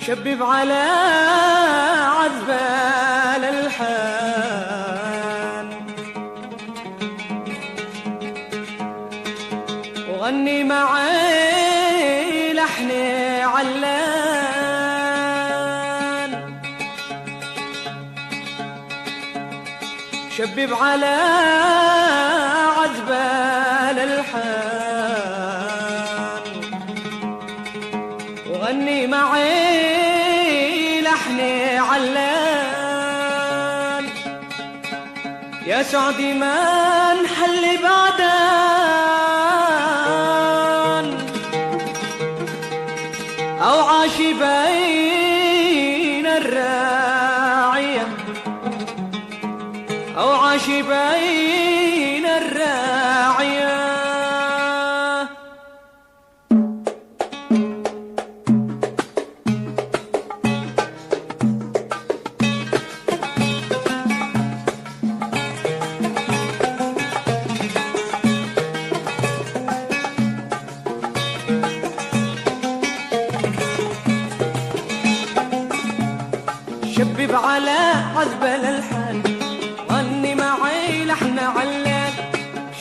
شبب على عذب الألحان وغني معي لحن علان. شبب على عذب الألحان وغني معي لحن علان. يا سعدي ما نحل بعدان أو عاش بين الراعية أو عاش بين الراعية. شبب على عذب الألحان غني معي لحن علان.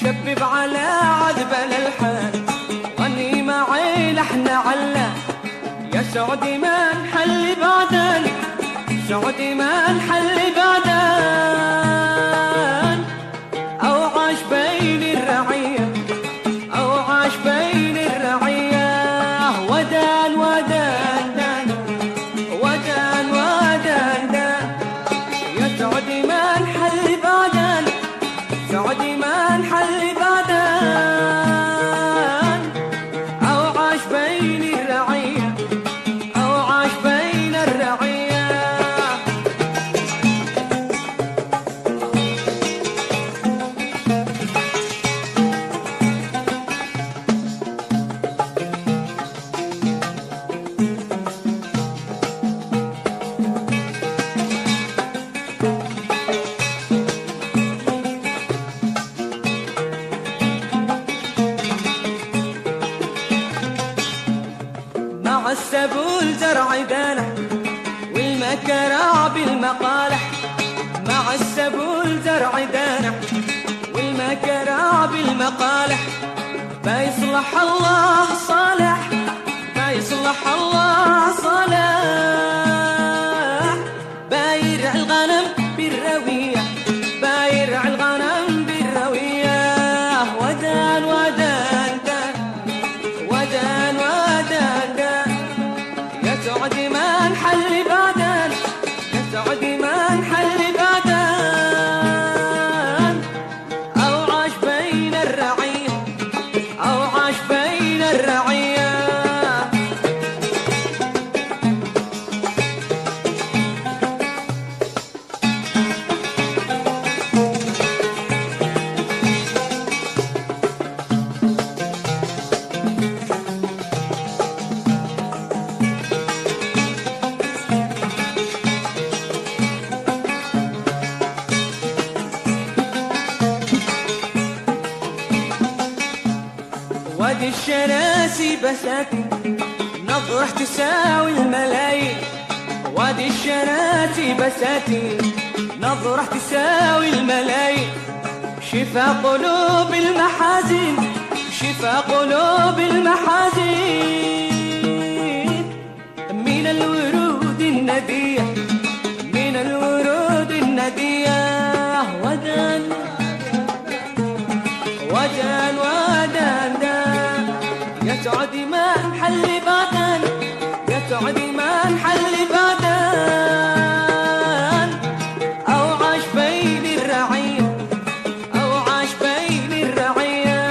شبب على عذب الألحان غني معي لحن علان. يا سعدي ما نحل بعدان سعدي ما نحل بعدان أو عاش بين الرعية أو عاش بين الرعية. ودان ودان دان ودان ودان دان. يا سعدي ما نحل بعدان سعدي ما نحل بعدان أو عاش بين الرعية أو عاش بين الرعية. مع السبول زرع دانح والمكرع بالمقالح. مع السبول زرع دانح والمكرع بالمقالح. بيصلح الله صالح بيصلح الله صالح. بايرع الغنم بالروية بايرع الغنم بالروية. ودان ودان دان ودان ودان دان. يا سعدي ما نحل بعدان يا سعدي ما نحل بعدان أو عاش بين الرعية أو عاش بين الرعية. وادي الشراسي بساتين نظرة تساوي الملايين. وادي الشراسي بساتين نظرة تساوي الملايين. شفا قلوب المحازين شفا قلوب المحازين. من الورود الندية من الورود الندية. ودان ودان ودان دان. يا سعدي ما نحل بعدان يا سعدي ما نحل بعدان أو عاش بين الرعية أو عاش بين الرعية.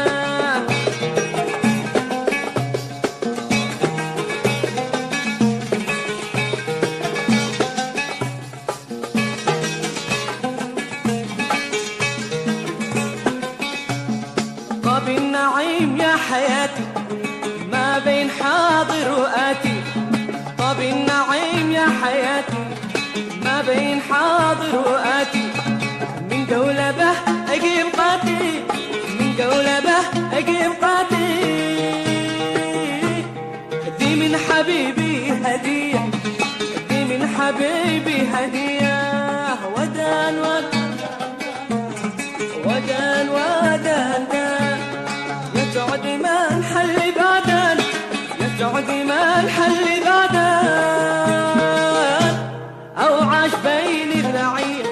طب النعيم يا حياتي ما بين حاضر وآتي. طب النعيم يا حياتي ما بين حاضر وآتي. من قولبه أجيب قاتي من قولبه أجيب قاتي. دي من حبيبي هدية ودان ودان ودان يسعد ما نحل بعدان، يسعد ما نحل بعدان، أو عاش بين الرعية،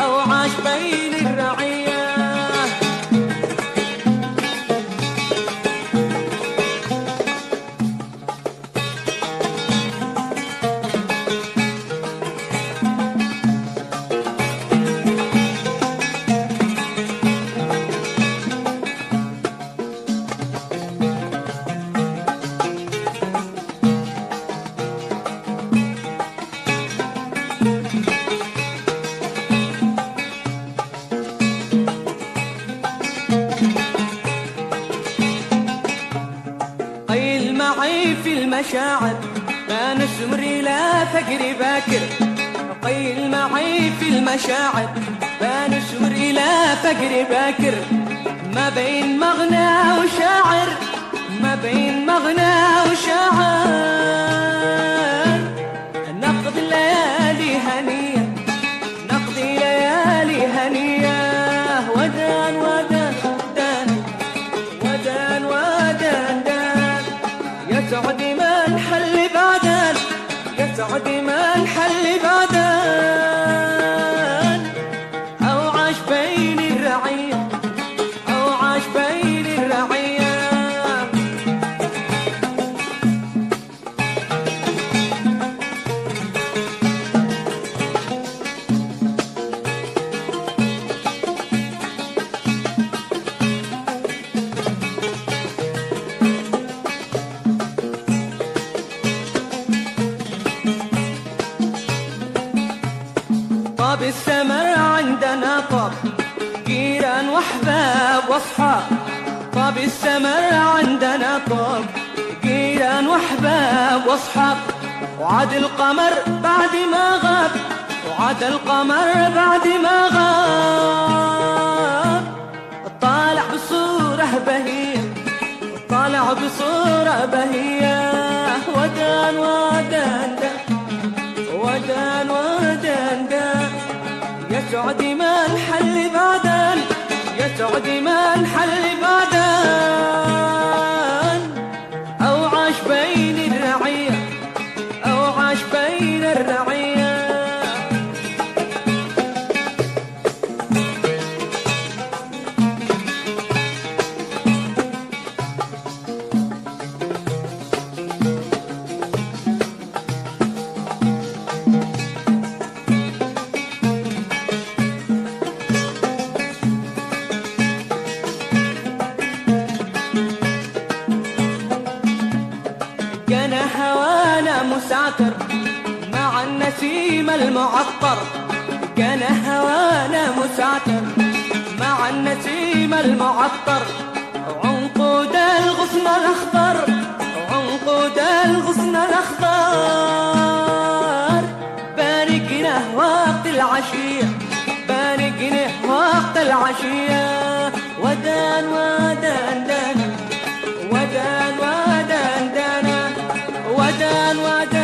أو عاش بين الرعية. قيل معي في المشاعر لا نسمر إلى فقر باكر، قيل معي في المشاعر لا نسمر إلى فقر باكر، ما بين مغنى وشاعر، ما بين مغنى وشاعر، نقضي الليالي هنية، نقضي ليالي هنية، ودان ودان ودان ودان ودان يسعد ما نحل بعدان، يسعد ما نحل بعدان، أو عاش بين الرعية، أو عاش بين الرعية. طاب السمر عندنا طاب، جيران واحباب واصحاب، طاب السمر عندنا طاب، جيران واحباب واصحاب، وعاد القمر بعد ما غاب، وعاد القمر بعد ما غاب، طالع بصورة بهية، طالع بصورة بهية، ودان ودان ودان ودان يسعد ما نحل بعدان، يسعد ما نحل بعدان، أو عاش بين الرعية، أو عاش بين الرعية. كان هوانا مسعتر مع النسيم المعطر، كان هوانا مسعتر مع النسيم المعطر، عنقود الغصن الأخضر، عنقود الغصن الأخضر، بارقنا وقت العشية، بارقنا وقت العشية، ودان ودان ودان ودان ودان ودان ودان